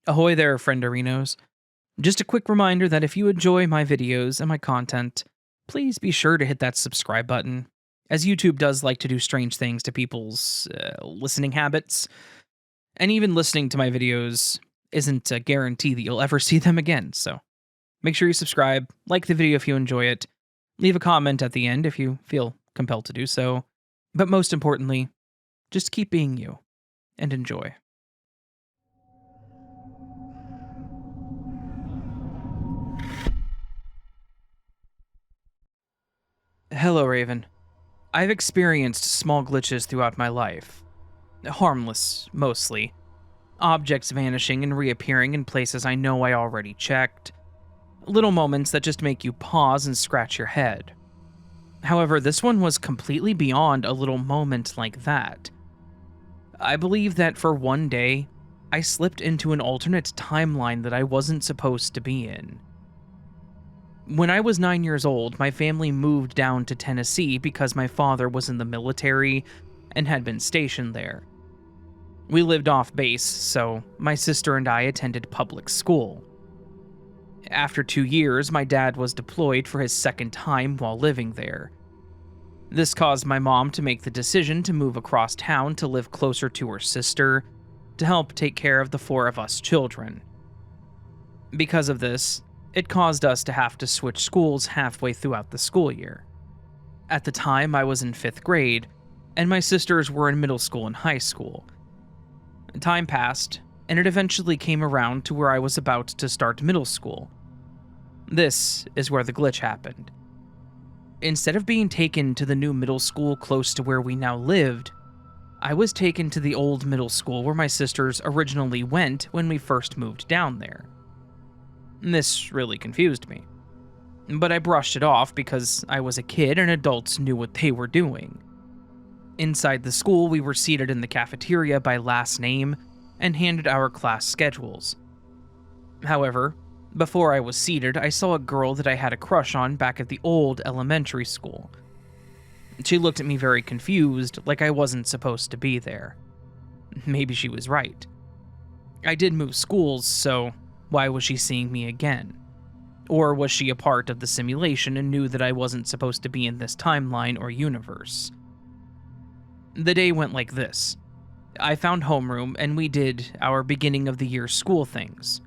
Ahoy there, friendarinos. Just a quick reminder that if you enjoy my videos and my content, please be sure to hit that subscribe button, as YouTube does like to do strange things to people's listening habits. And even listening to my videos isn't a guarantee that you'll ever see them again, so make sure you subscribe, like the video if you enjoy it, leave a comment at the end if you feel compelled to do so, but most importantly, just keep being you, and enjoy. Hello, Raven. I've experienced small glitches throughout my life. Harmless, mostly. Objects vanishing and reappearing in places I know I already checked. Little moments that just make you pause and scratch your head. However, this one was completely beyond a little moment like that. I believe that for one day, I slipped into an alternate timeline that I wasn't supposed to be in. When I was 9 years old, my family moved down to Tennessee because my father was in the military and had been stationed there. We lived off base, so my sister and I attended public school. After 2 years, my dad was deployed for his second time while living there. This caused my mom to make the decision to move across town to live closer to her sister, to help take care of the 4 of us children. Because of this, it caused us to have to switch schools halfway throughout the school year. At the time, I was in 5th grade, and my sisters were in middle school and high school. Time passed, and it eventually came around to where I was about to start middle school. This is where the glitch happened. Instead of being taken to the new middle school close to where we now lived, I was taken to the old middle school where my sisters originally went when we first moved down there. This really confused me, but I brushed it off because I was a kid and adults knew what they were doing. Inside the school, we were seated in the cafeteria by last name and handed our class schedules. However, before I was seated, I saw a girl that I had a crush on back at the old elementary school. She looked at me very confused, like I wasn't supposed to be there. Maybe she was right. I did move schools, so why was she seeing me again? Or was she a part of the simulation and knew that I wasn't supposed to be in this timeline or universe? The day went like this. I found homeroom and we did our beginning of the year school things,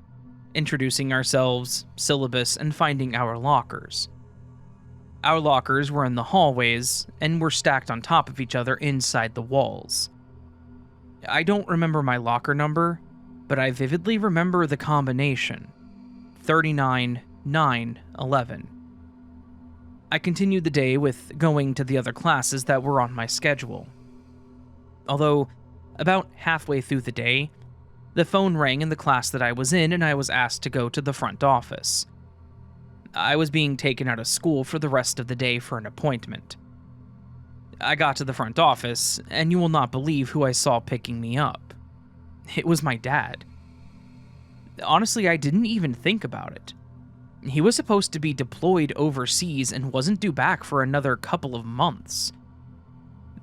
introducing ourselves, syllabus, and finding our lockers. Our lockers were in the hallways and were stacked on top of each other inside the walls. I don't remember my locker number, but I vividly remember the combination, 39, 9, 11. I continued the day with going to the other classes that were on my schedule. Although, about halfway through the day, the phone rang in the class that I was in and I was asked to go to the front office. I was being taken out of school for the rest of the day for an appointment. I got to the front office, and you will not believe who I saw picking me up. It was my dad. Honestly, I didn't even think about it. He was supposed to be deployed overseas and wasn't due back for another couple of months.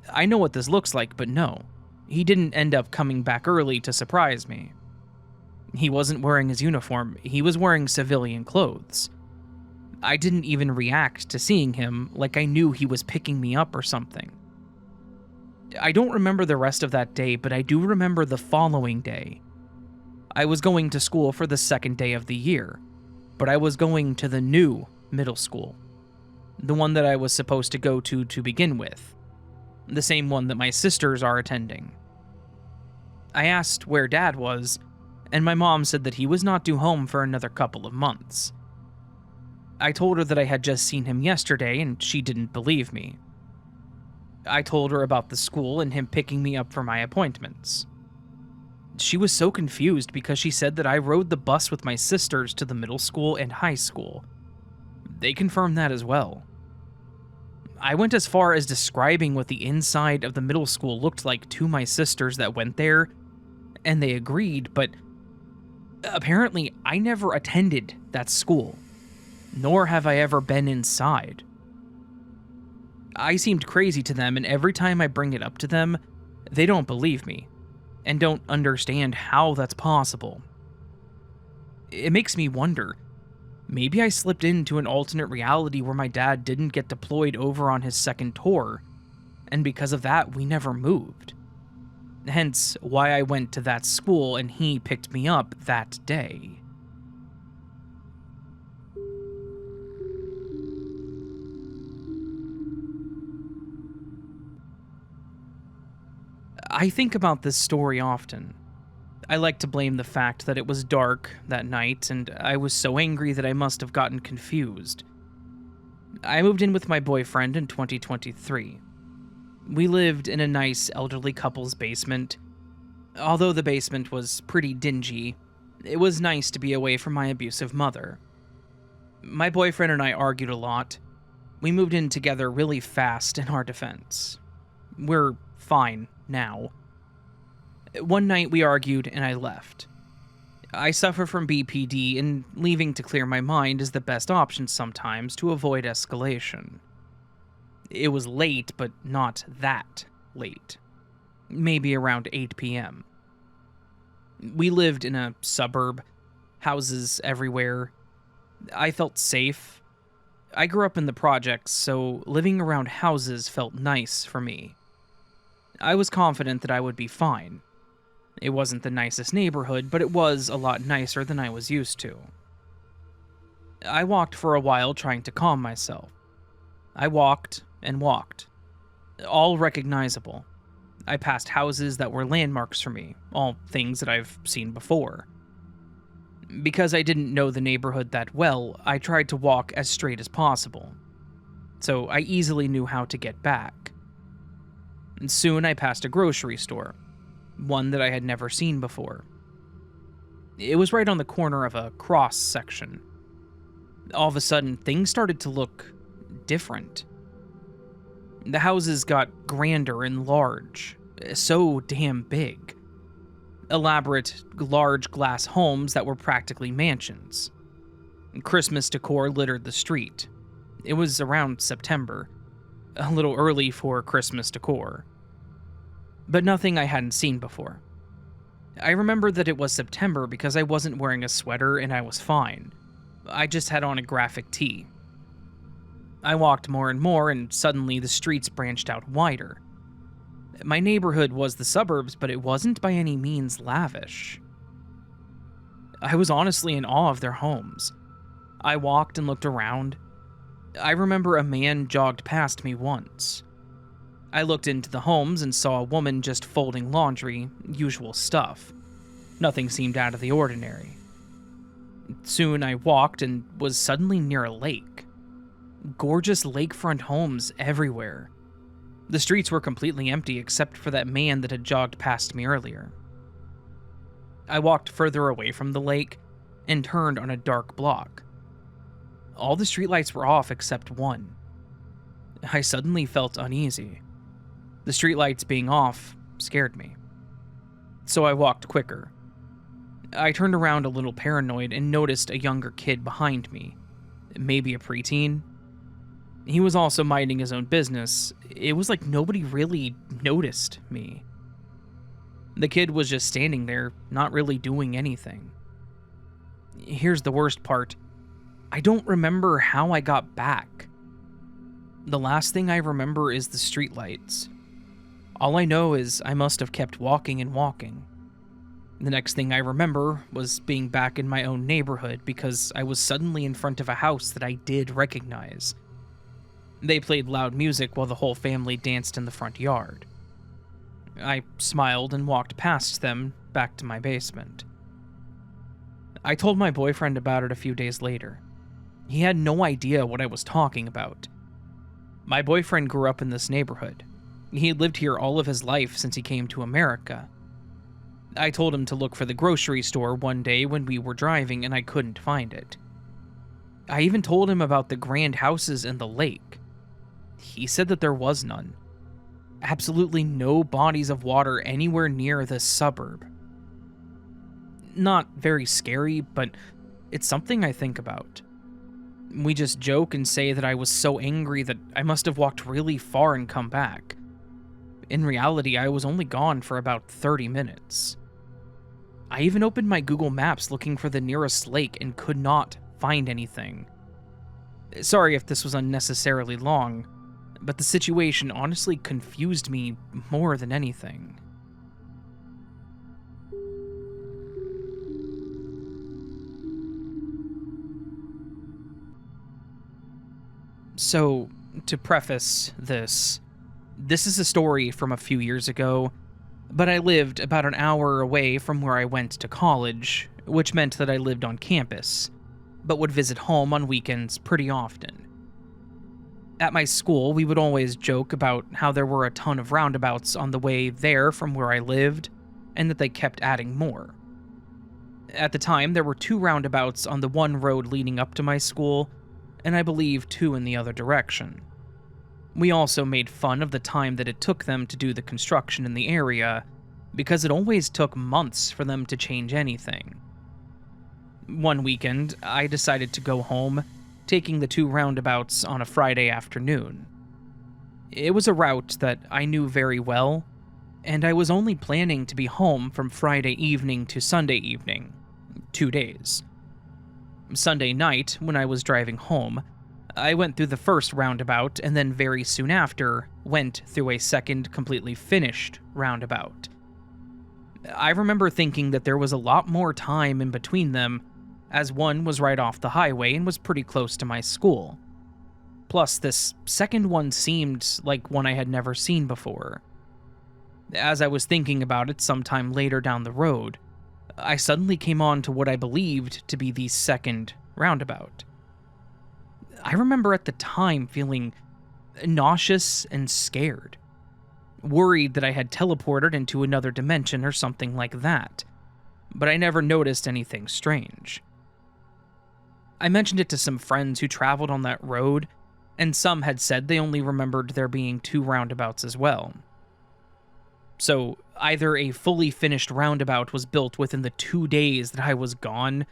I know what this looks like, but no, he didn't end up coming back early to surprise me. He wasn't wearing his uniform, he was wearing civilian clothes. I didn't even react to seeing him like I knew he was picking me up or something. I don't remember the rest of that day, but I do remember the following day. I was going to school for the second day of the year, but I was going to the new middle school. The one that I was supposed to go to begin with. The same one that my sisters are attending. I asked where Dad was, and my mom said that he was not due home for another couple of months. I told her that I had just seen him yesterday, and she didn't believe me. I told her about the school and him picking me up for my appointments. She was so confused because she said that I rode the bus with my sisters to the middle school and high school. They confirmed that as well. I went as far as describing what the inside of the middle school looked like to my sisters that went there, and they agreed, but apparently I never attended that school, nor have I ever been inside. I seemed crazy to them, and every time I bring it up to them, they don't believe me, and don't understand how that's possible. It makes me wonder, maybe I slipped into an alternate reality where my dad didn't get deployed over on his second tour, and because of that, we never moved. Hence, why I went to that school and he picked me up that day. I think about this story often. I like to blame the fact that it was dark that night and I was so angry that I must have gotten confused. I moved in with my boyfriend in 2023. We lived in a nice elderly couple's basement. Although the basement was pretty dingy, it was nice to be away from my abusive mother. My boyfriend and I argued a lot. We moved in together really fast in our defense. We're fine now. One night we argued and I left. I suffer from BPD, and leaving to clear my mind is the best option sometimes to avoid escalation. It was late, but not that late. Maybe around 8 p.m. We lived in a suburb, houses everywhere. I felt safe. I grew up in the projects, so living around houses felt nice for me. I was confident that I would be fine. It wasn't the nicest neighborhood, but it was a lot nicer than I was used to. I walked for a while trying to calm myself. I walked and walked. All recognizable. I passed houses that were landmarks for me, all things that I've seen before. Because I didn't know the neighborhood that well, I tried to walk as straight as possible. So I easily knew how to get back. And soon I passed a grocery store, one that I had never seen before. It was right on the corner of a cross section. All of a sudden, things started to look different. The houses got grander and large, so damn big. Elaborate, large glass homes that were practically mansions. Christmas decor littered the street. It was around September, a little early for Christmas decor. But nothing I hadn't seen before. I remember that it was September because I wasn't wearing a sweater and I was fine. I just had on a graphic tee. I walked more and more, and suddenly the streets branched out wider. My neighborhood was the suburbs, but it wasn't by any means lavish. I was honestly in awe of their homes. I walked and looked around. I remember a man jogged past me once. I looked into the homes and saw a woman just folding laundry, usual stuff. Nothing seemed out of the ordinary. Soon I walked and was suddenly near a lake. Gorgeous lakefront homes everywhere. The streets were completely empty except for that man that had jogged past me earlier. I walked further away from the lake and turned on a dark block. All the streetlights were off except one. I suddenly felt uneasy. The streetlights being off scared me. So I walked quicker. I turned around a little paranoid and noticed a younger kid behind me. Maybe a preteen. He was also minding his own business. It was like nobody really noticed me. The kid was just standing there, not really doing anything. Here's the worst part. I don't remember how I got back. The last thing I remember is the streetlights. All I know is I must have kept walking and walking. The next thing I remember was being back in my own neighborhood because I was suddenly in front of a house that I did recognize. They played loud music while the whole family danced in the front yard. I smiled and walked past them back to my basement. I told my boyfriend about it a few days later. He had no idea what I was talking about. My boyfriend grew up in this neighborhood. He had lived here all of his life since he came to America. I told him to look for the grocery store one day when we were driving and I couldn't find it. I even told him about the grand houses and the lake. He said that there was none. Absolutely no bodies of water anywhere near this suburb. Not very scary, but it's something I think about. We just joke and say that I was so angry that I must have walked really far and come back. In reality, I was only gone for about 30 minutes. I even opened my Google Maps looking for the nearest lake and could not find anything. Sorry if this was unnecessarily long, but the situation honestly confused me more than anything. So, to preface this is a story from a few years ago, but I lived about an hour away from where I went to college, which meant that I lived on campus, but would visit home on weekends pretty often. At my school, we would always joke about how there were a ton of roundabouts on the way there from where I lived, and that they kept adding more. At the time, there were 2 roundabouts on the one road leading up to my school, and I believe 2 in the other direction. We also made fun of the time that it took them to do the construction in the area, because it always took months for them to change anything. One weekend, I decided to go home, taking the 2 roundabouts on a Friday afternoon. It was a route that I knew very well, and I was only planning to be home from Friday evening to Sunday evening, 2 days. Sunday night, when I was driving home, I went through the first roundabout and then very soon after went through a second completely finished roundabout. I remember thinking that there was a lot more time in between them, as one was right off the highway and was pretty close to my school. Plus, this second one seemed like one I had never seen before. As I was thinking about it sometime later down the road, I suddenly came on to what I believed to be the second roundabout. I remember at the time feeling nauseous and scared, worried that I had teleported into another dimension or something like that, but I never noticed anything strange. I mentioned it to some friends who traveled on that road, and some had said they only remembered there being 2 roundabouts as well. So, either a fully finished roundabout was built within the 2 days that I was gone,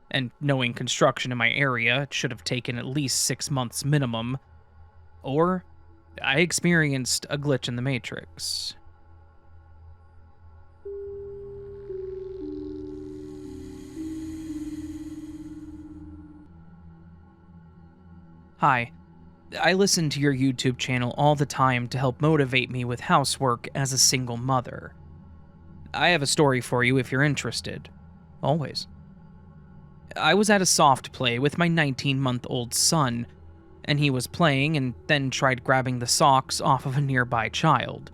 and knowing construction in my area, it should have taken at least 6 months minimum, or I experienced a glitch in the Matrix. Hi. I listen to your YouTube channel all the time to help motivate me with housework as a single mother. I have a story for you if you're interested. Always. I was at a soft play with my 19-month-old son, and he was playing and then tried grabbing the socks off of a nearby child.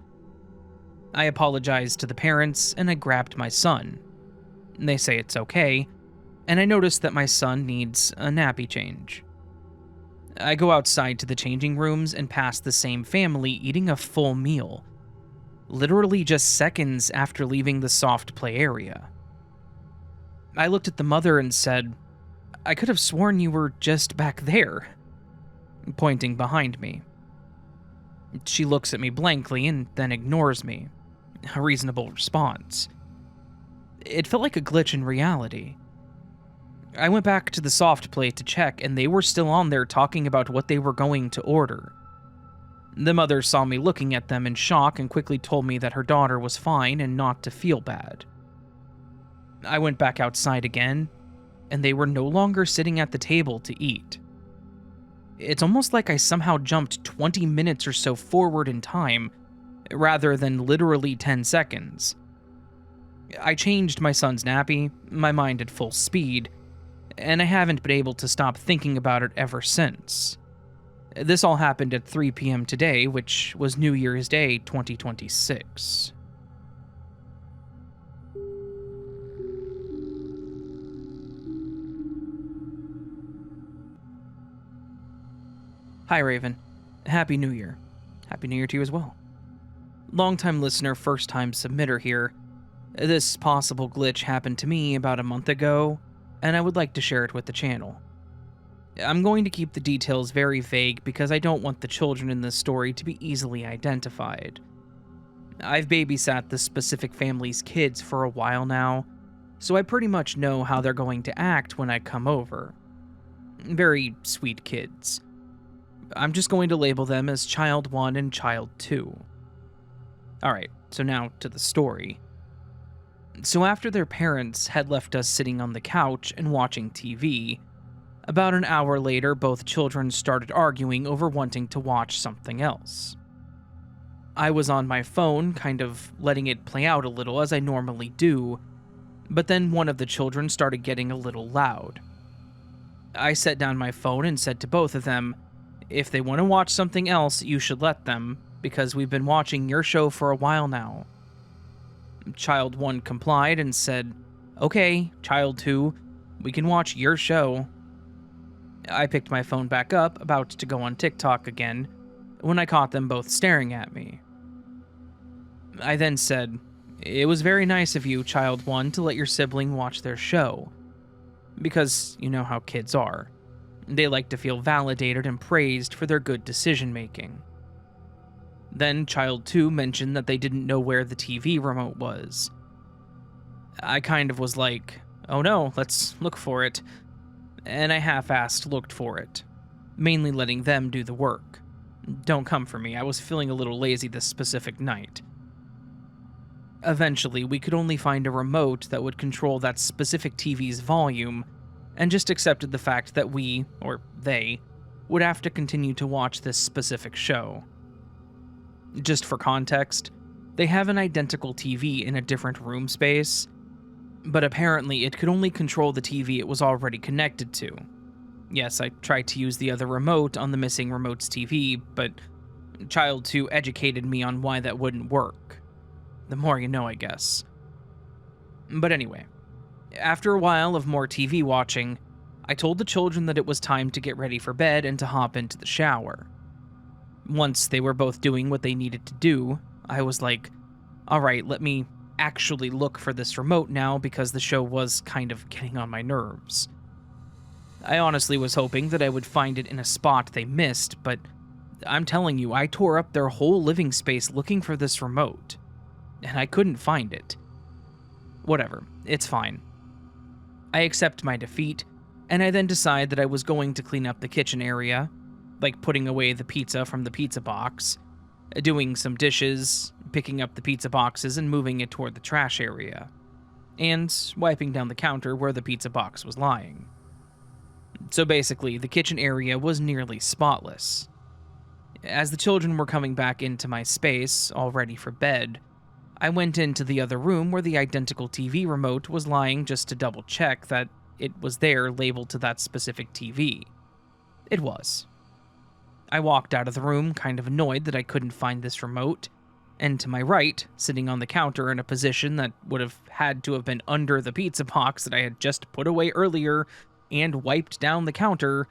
I apologized to the parents and I grabbed my son. They say it's okay, and I noticed that my son needs a nappy change. I go outside to the changing rooms and pass the same family eating a full meal, literally just seconds after leaving the soft play area. I looked at the mother and said, "I could have sworn you were just back there," pointing behind me. She looks at me blankly and then ignores me. A reasonable response. It felt like a glitch in reality. I went back to the soft play to check, and they were still on there talking about what they were going to order. The mother saw me looking at them in shock and quickly told me that her daughter was fine and not to feel bad. I went back outside again, and they were no longer sitting at the table to eat. It's almost like I somehow jumped 20 minutes or so forward in time, rather than literally 10 seconds. I changed my son's nappy, my mind at full speed, and I haven't been able to stop thinking about it ever since. This all happened at 3 p.m. today, which was New Year's Day 2026. Hi, Raven. Happy New Year. Happy New Year to you as well. Longtime listener, first-time submitter here. This possible glitch happened to me about a month ago, and I would like to share it with the channel. I'm going to keep the details very vague because I don't want the children in this story to be easily identified. I've babysat this specific family's kids for a while now, so I pretty much know how they're going to act when I come over. Very sweet kids. I'm just going to label them as Child 1 and Child 2. Alright, so now to the story. So after their parents had left us sitting on the couch and watching TV, about an hour later, both children started arguing over wanting to watch something else. I was on my phone, kind of letting it play out a little as I normally do, but then one of the children started getting a little loud. I set down my phone and said to both of them, "If they want to watch something else, you should let them, because we've been watching your show for a while now." Child 1 complied and said, "Okay, Child 2, we can watch your show." I picked my phone back up, about to go on TikTok again, when I caught them both staring at me. I then said, "It was very nice of you, Child 1, to let your sibling watch their show. Because you know how kids are. They like to feel validated and praised for their good decision making." Then Child 2 mentioned that they didn't know where the TV remote was. I kind of was like, "Oh no, let's look for it." And I half-assed looked for it, mainly letting them do the work. Don't come for me, I was feeling a little lazy this specific night. Eventually, we could only find a remote that would control that specific TV's volume, and just accepted the fact that we, or they, would have to continue to watch this specific show. Just for context, they have an identical TV in a different room space, but apparently it could only control the TV it was already connected to. Yes, I tried to use the other remote on the missing remote's TV, but Child 2 educated me on why that wouldn't work. The more you know, I guess. But anyway, after a while of more TV watching, I told the children that it was time to get ready for bed and to hop into the shower. Once they were both doing what they needed to do, I was like, "Alright, let me actually look for this remote now," because the show was kind of getting on my nerves. I honestly was hoping that I would find it in a spot they missed, but I'm telling you, I tore up their whole living space looking for this remote, and I couldn't find it. Whatever, it's fine. I accept my defeat, and I then decide that I was going to clean up the kitchen area, like putting away the pizza from the pizza box, doing some dishes, picking up the pizza boxes and moving it toward the trash area, and wiping down the counter where the pizza box was lying. So basically, the kitchen area was nearly spotless. As the children were coming back into my space, all ready for bed, I went into the other room where the identical TV remote was lying just to double check that it was there labeled to that specific TV. It was. I walked out of the room, kind of annoyed that I couldn't find this remote, and to my right, sitting on the counter in a position that would have had to have been under the pizza box that I had just put away earlier and wiped down the counter,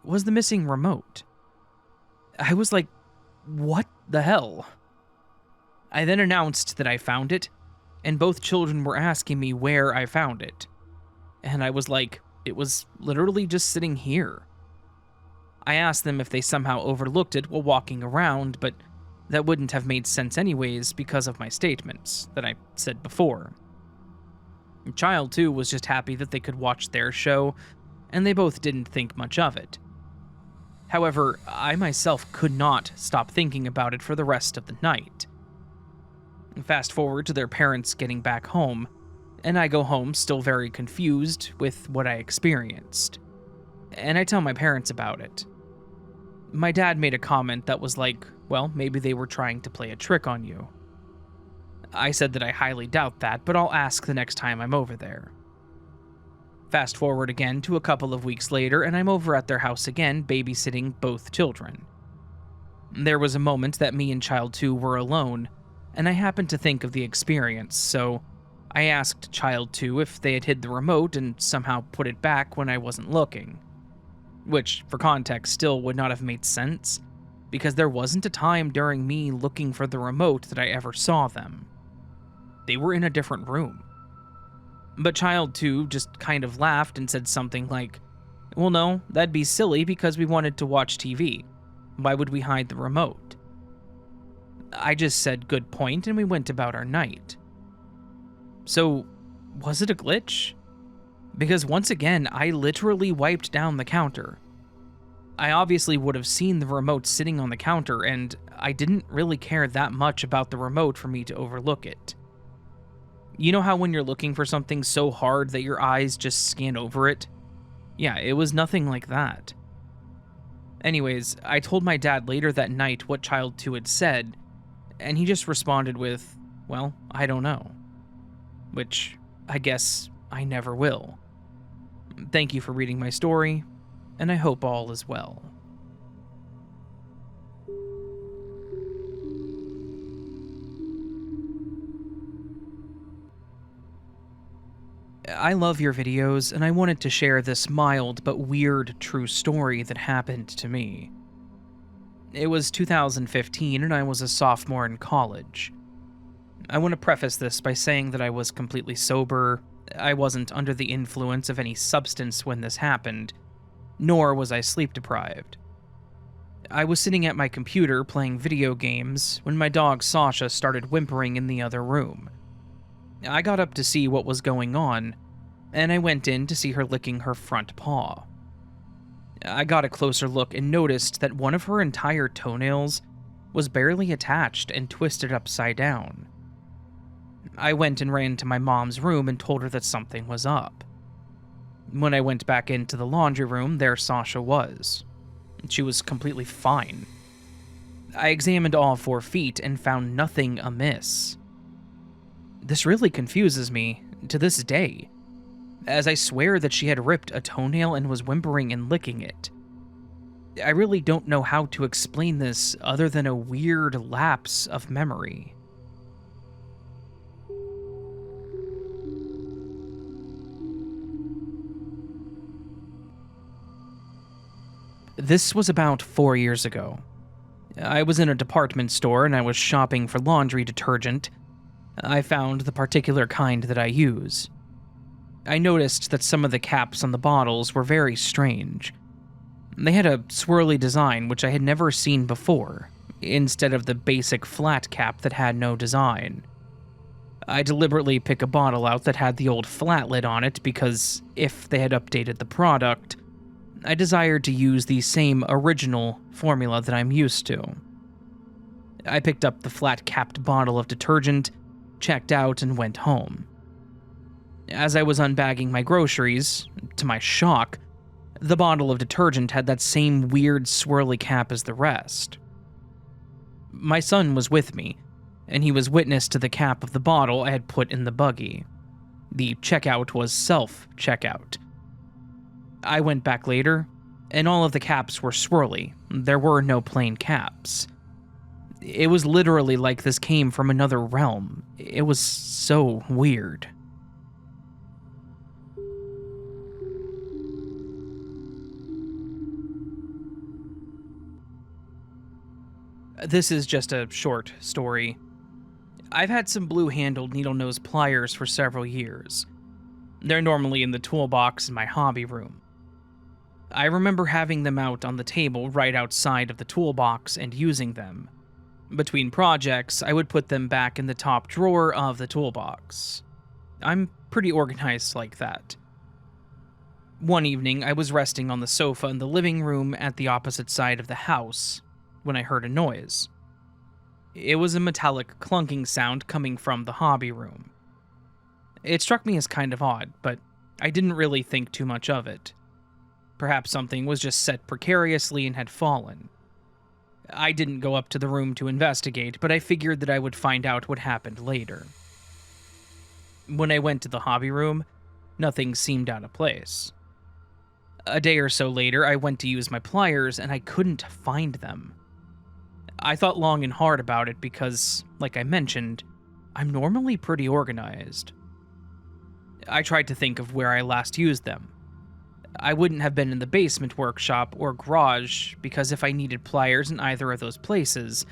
was the missing remote. I was like, what the hell? I then announced that I found it, and both children were asking me where I found it. And I was like, it was literally just sitting here. I asked them if they somehow overlooked it while walking around, but that wouldn't have made sense anyways because of my statements that I said before. Child 2 was just happy that they could watch their show, and they both didn't think much of it. However, I myself could not stop thinking about it for the rest of the night. Fast forward to their parents getting back home, and I go home still very confused with what I experienced. And I tell my parents about it. My dad made a comment that was like, well, maybe they were trying to play a trick on you. I said that I highly doubt that, but I'll ask the next time I'm over there. Fast forward again to a couple of weeks later, and I'm over at their house again, babysitting both children. There was a moment that me and Child 2 were alone, and I happened to think of the experience, so I asked Child 2 if they had hid the remote and somehow put it back when I wasn't looking. Which, for context, still would not have made sense, because there wasn't a time during me looking for the remote that I ever saw them. They were in a different room. But Child 2 just kind of laughed and said something like, well, no, that'd be silly because we wanted to watch TV. Why would we hide the remote? I just said good point and we went about our night. So, was it a glitch? Because once again, I literally wiped down the counter. I obviously would have seen the remote sitting on the counter, and I didn't really care that much about the remote for me to overlook it. You know how when you're looking for something so hard that your eyes just scan over it? Yeah, it was nothing like that. Anyways, I told my dad later that night what Child 2 had said, and he just responded with, well, I don't know. Which, I guess, I never will. Thank you for reading my story, and I hope all is well. I love your videos, and I wanted to share this mild but weird true story that happened to me. It was 2015, and I was a sophomore in college. I want to preface this by saying that I was completely sober, I wasn't under the influence of any substance when this happened, nor was I sleep deprived. I was sitting at my computer playing video games when my dog Sasha started whimpering in the other room. I got up to see what was going on, and I went in to see her licking her front paw. I got a closer look and noticed that one of her entire toenails was barely attached and twisted upside down. I went and ran to my mom's room and told her that something was up. When I went back into the laundry room, there Sasha was. She was completely fine. I examined all 4 feet and found nothing amiss. This really confuses me to this day, as I swear that she had ripped a toenail and was whimpering and licking it. I really don't know how to explain this other than a weird lapse of memory. This was about 4 years ago. I was in a department store and I was shopping for laundry detergent. I found the particular kind that I use. I noticed that some of the caps on the bottles were very strange. They had a swirly design which I had never seen before, instead of the basic flat cap that had no design. I deliberately picked a bottle out that had the old flat lid on it because if they had updated the product, I desired to use the same original formula that I'm used to. I picked up the flat-capped bottle of detergent, checked out, and went home. As I was unbagging my groceries, to my shock, the bottle of detergent had that same weird swirly cap as the rest. My son was with me, and he was witness to the cap of the bottle I had put in the buggy. The checkout was self-checkout. I went back later, and all of the caps were swirly. There were no plain caps. It was literally like this came from another realm. It was so weird. This is just a short story. I've had some blue-handled needle-nose pliers for several years. They're normally in the toolbox in my hobby room. I remember having them out on the table right outside of the toolbox and using them. Between projects, I would put them back in the top drawer of the toolbox. I'm pretty organized like that. One evening, I was resting on the sofa in the living room at the opposite side of the house when I heard a noise. It was a metallic clunking sound coming from the hobby room. It struck me as kind of odd, but I didn't really think too much of it. Perhaps something was just set precariously and had fallen. I didn't go up to the room to investigate, but I figured that I would find out what happened later. When I went to the hobby room, nothing seemed out of place. A day or so later, I went to use my pliers and I couldn't find them. I thought long and hard about it because, like I mentioned, I'm normally pretty organized. I tried to think of where I last used them. I wouldn't have been in the basement workshop or garage because if I needed pliers in either of those places,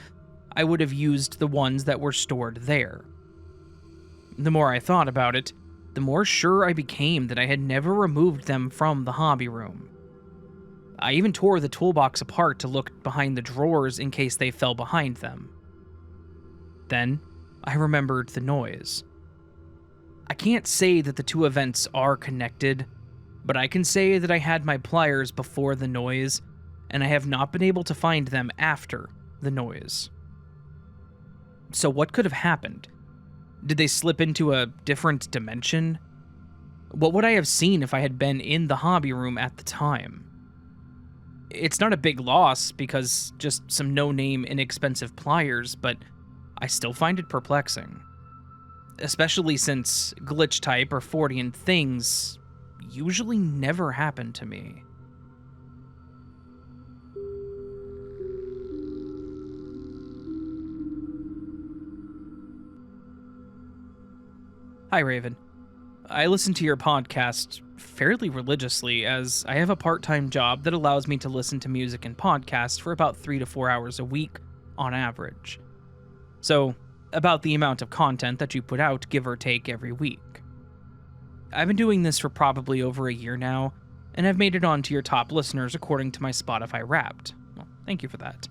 I would have used the ones that were stored there. The more I thought about it, the more sure I became that I had never removed them from the hobby room. I even tore the toolbox apart to look behind the drawers in case they fell behind them. Then, I remembered the noise. I can't say that the two events are connected, but I can say that I had my pliers before the noise, and I have not been able to find them after the noise. So what could have happened? Did they slip into a different dimension? What would I have seen if I had been in the hobby room at the time? It's not a big loss because just some no-name inexpensive pliers, but I still find it perplexing. Especially since glitch type or Fortean things usually never happen to me. Hi, Raven. I listen to your podcast fairly religiously as I have a part-time job that allows me to listen to music and podcasts for about 3 to 4 hours a week on average. So, about the amount of content that you put out, give or take, every week. I've been doing this for probably over a year now, and I've made it onto your top listeners according to my Spotify Wrapped. Well, thank you for that.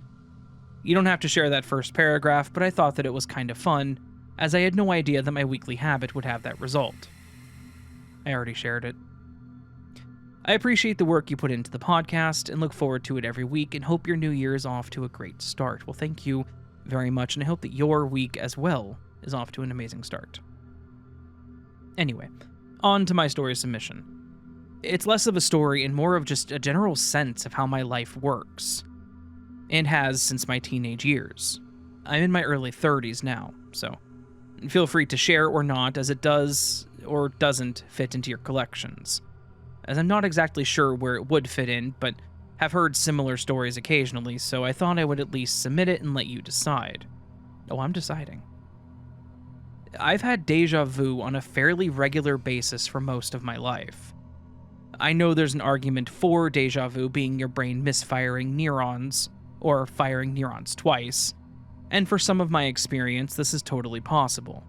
You don't have to share that first paragraph, but I thought that it was kind of fun, as I had no idea that my weekly habit would have that result. I already shared it. I appreciate the work you put into the podcast and look forward to it every week and hope your new year is off to a great start. Well, thank you very much, and I hope that your week as well is off to an amazing start. Anyway, on to my story submission. It's less of a story and more of just a general sense of how my life works, and has since my teenage years. I'm in my early 30s now, so feel free to share or not, as it does or doesn't fit into your collections, as I'm not exactly sure where it would fit in, but have heard similar stories occasionally, so I thought I would at least submit it and let you decide. Oh, I'm deciding. I've had deja vu on a fairly regular basis for most of my life. I know there's an argument for deja vu being your brain misfiring neurons, or firing neurons twice, and for some of my experience, this is totally possible.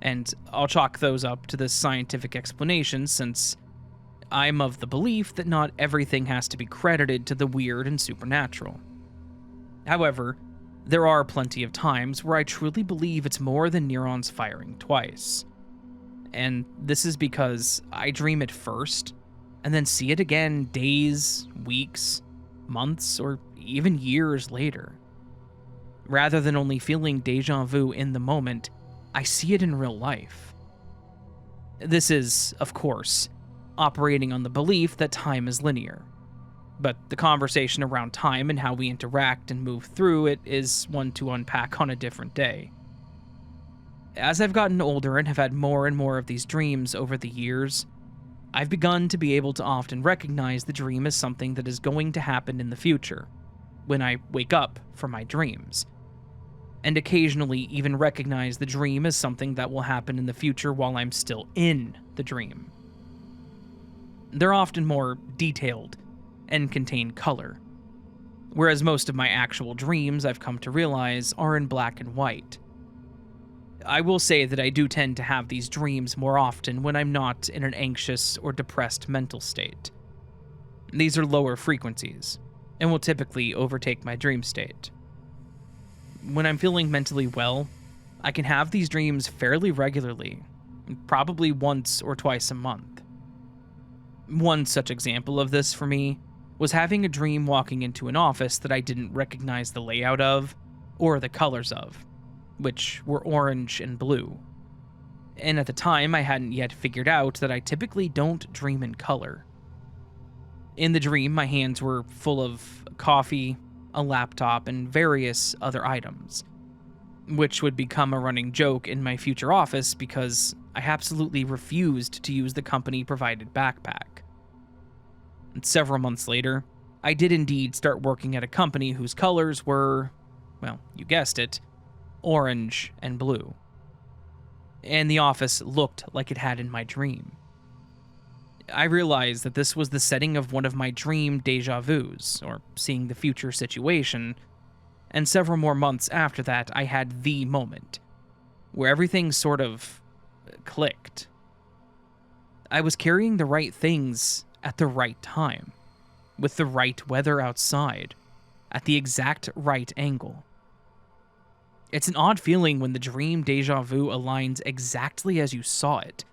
And I'll chalk those up to this scientific explanation since I'm of the belief that not everything has to be credited to the weird and supernatural. However, there are plenty of times where I truly believe it's more than neurons firing twice. And this is because I dream it first, and then see it again days, weeks, months, or even years later. Rather than only feeling deja vu in the moment, I see it in real life. This is, of course, operating on the belief that time is linear. But the conversation around time and how we interact and move through it is one to unpack on a different day. As I've gotten older and have had more and more of these dreams over the years, I've begun to be able to often recognize the dream as something that is going to happen in the future, when I wake up from my dreams, and occasionally even recognize the dream as something that will happen in the future while I'm still in the dream. They're often more detailed and contain color, whereas most of my actual dreams, I've come to realize, are in black and white. I will say that I do tend to have these dreams more often when I'm not in an anxious or depressed mental state. These are lower frequencies, and will typically overtake my dream state. When I'm feeling mentally well, I can have these dreams fairly regularly, probably once or twice a month. One such example of this for me was having a dream walking into an office that I didn't recognize the layout of, or the colors of, which were orange and blue. And at the time, I hadn't yet figured out that I typically don't dream in color. In the dream, my hands were full of coffee, a laptop, and various other items, which would become a running joke in my future office because I absolutely refused to use the company-provided backpack. And several months later, I did indeed start working at a company whose colors were, well, you guessed it, orange and blue. And the office looked like it had in my dream. I realized that this was the setting of one of my dream deja vus, or seeing the future situation, and several more months after that, I had the moment, where everything sort of clicked. I was carrying the right things at the right time, with the right weather outside, at the exact right angle. It's an odd feeling when the dream deja vu aligns exactly as you saw it,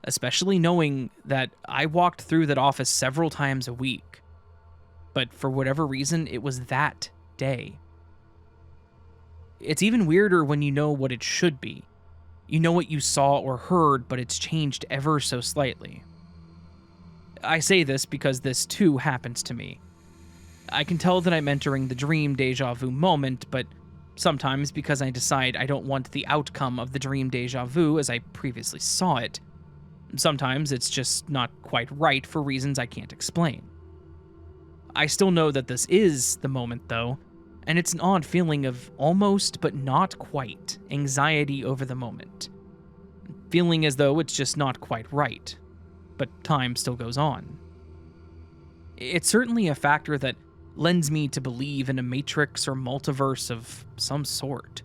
especially knowing that I walked through that office several times a week. But for whatever reason, it was that day. It's even weirder when you know what it should be, You know what you saw or heard, but it's changed ever so slightly. I say this because this too happens to me. I can tell that I'm entering the dream deja vu moment, but sometimes because I decide I don't want the outcome of the dream deja vu as I previously saw it. Sometimes it's just not quite right for reasons I can't explain. I still know that this is the moment though, and it's an odd feeling of almost but not quite anxiety over the moment. Feeling as though it's just not quite right, but time still goes on. It's certainly a factor that lends me to believe in a matrix or multiverse of some sort.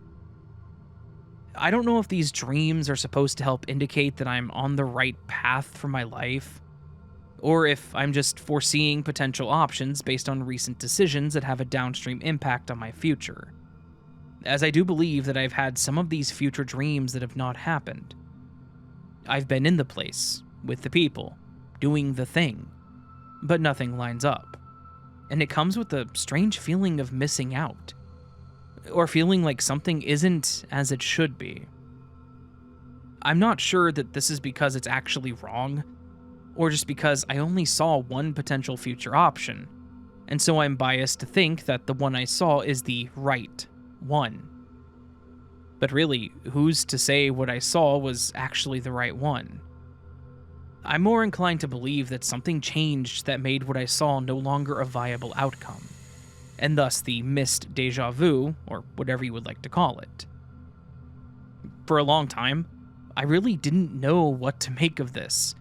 I don't know if these dreams are supposed to help indicate that I'm on the right path for my life, or if I'm just foreseeing potential options based on recent decisions that have a downstream impact on my future. As I do believe that I've had some of these future dreams that have not happened. I've been in the place, with the people, doing the thing, but nothing lines up. And it comes with a strange feeling of missing out, or feeling like something isn't as it should be. I'm not sure that this is because it's actually wrong, or just because I only saw one potential future option, and so I'm biased to think that the one I saw is the right one. But really, who's to say what I saw was actually the right one? I'm more inclined to believe that something changed that made what I saw no longer a viable outcome, and thus the missed deja vu, or whatever you would like to call it. For a long time, I really didn't know what to make of this,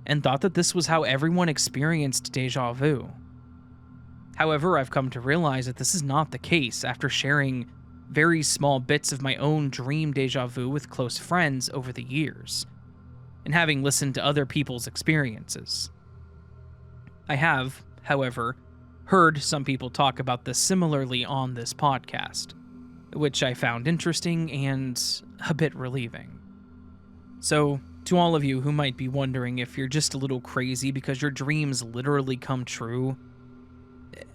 and thought that this was how everyone experienced deja vu. However, I've come to realize that this is not the case after sharing very small bits of my own dream deja vu with close friends over the years, and having listened to other people's experiences. I have, however, heard some people talk about this similarly on this podcast, which I found interesting and a bit relieving. So, to all of you who might be wondering if you're just a little crazy because your dreams literally come true,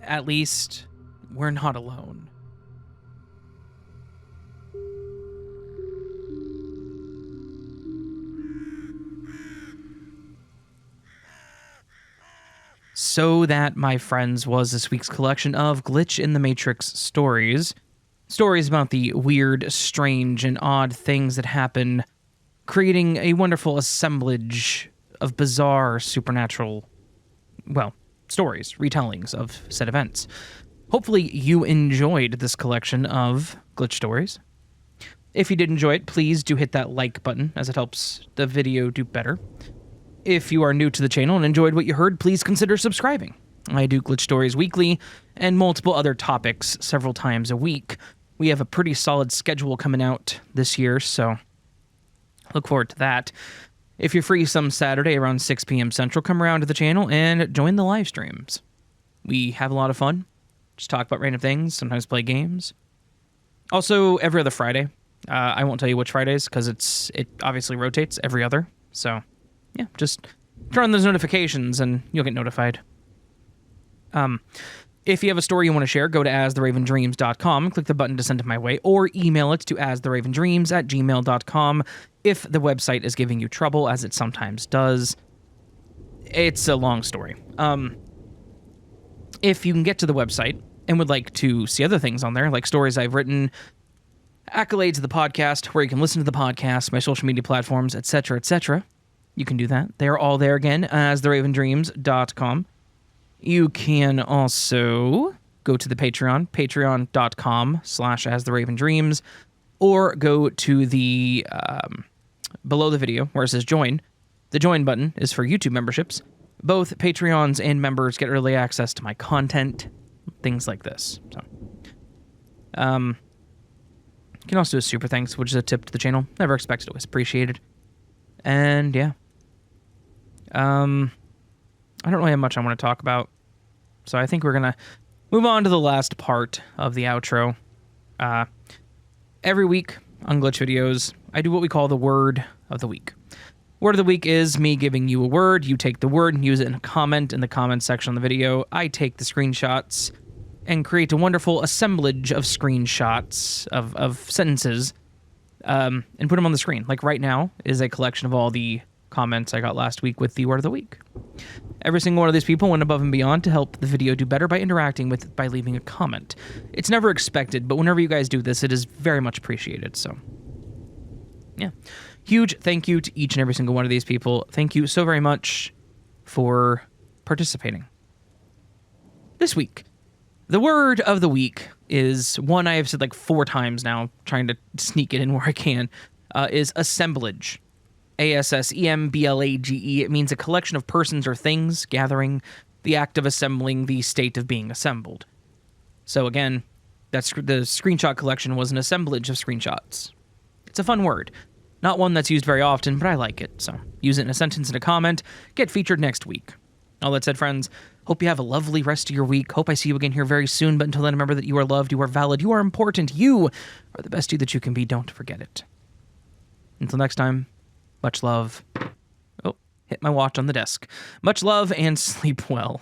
at least we're not alone. So that, my friends, was this week's collection of Glitch in the Matrix stories. Stories about the weird, strange, and odd things that happen, creating a wonderful assemblage of bizarre, supernatural, stories, retellings of said events. Hopefully you enjoyed this collection of Glitch stories. If you did enjoy it, please do hit that like button, as it helps the video do better. If you are new to the channel and enjoyed what you heard, please consider subscribing. I do Glitch stories weekly, and multiple other topics several times a week. We have a pretty solid schedule coming out this year, so look forward to that. If you're free some Saturday around 6 p.m. Central, come around to the channel and join the live streams. We have a lot of fun. Just talk about random things, sometimes play games. Also, every other Friday. I won't tell you which Fridays, because it obviously rotates every other, so yeah, just turn on those notifications and you'll get notified. If you have a story you want to share, go to astheravendreams.com and click the button to send it my way, or email it to astheravendreams@gmail.com if the website is giving you trouble, as it sometimes does. It's a long story. If you can get to the website and would like to see other things on there, like stories I've written, accolades of the podcast, where you can listen to the podcast, my social media platforms, etc., etc., you can do that. They're all there again, astheravendreams.com. You can also go to the Patreon, patreon.com/astheravendreams, or go to the, below the video, where it says join. The join button is for YouTube memberships. Both Patreons and members get early access to my content, things like this. So, you can also do a super thanks, which is a tip to the channel. Never expected it was appreciated. And yeah. I don't really have much I want to talk about, so I think we're going to move on to the last part of the outro. Every week on Glitch videos, I do what we call the Word of the Week. Word of the Week is me giving you a word, you take the word and use it in a comment in the comment section of the video. I take the screenshots and create a wonderful assemblage of screenshots of sentences and put them on the screen. Like right now is a collection of all the comments I got last week with the word of the week. Every single one of these people went above and beyond to help the video do better by interacting with it by leaving a comment. It's never expected, but whenever you guys do this, it is very much appreciated. So, yeah. Huge thank you to each and every single one of these people. Thank you so very much for participating. This week, the word of the week is one I have said like 4 times now, trying to sneak it in where I can, is assemblage. ASSEMBLAGE. It means a collection of persons or things gathering, the act of assembling, the state of being assembled. So again, the screenshot collection was an assemblage of screenshots. It's a fun word. Not one that's used very often, but I like it, so use it in a sentence and a comment, get featured next week. All that said, friends, hope you have a lovely rest of your week. Hope I see you again here very soon, but until then, remember that you are loved, you are valid, you are important, you are the best you that you can be. Don't forget it. Until next time, much love. Oh, hit my watch on the desk. Much love and sleep well.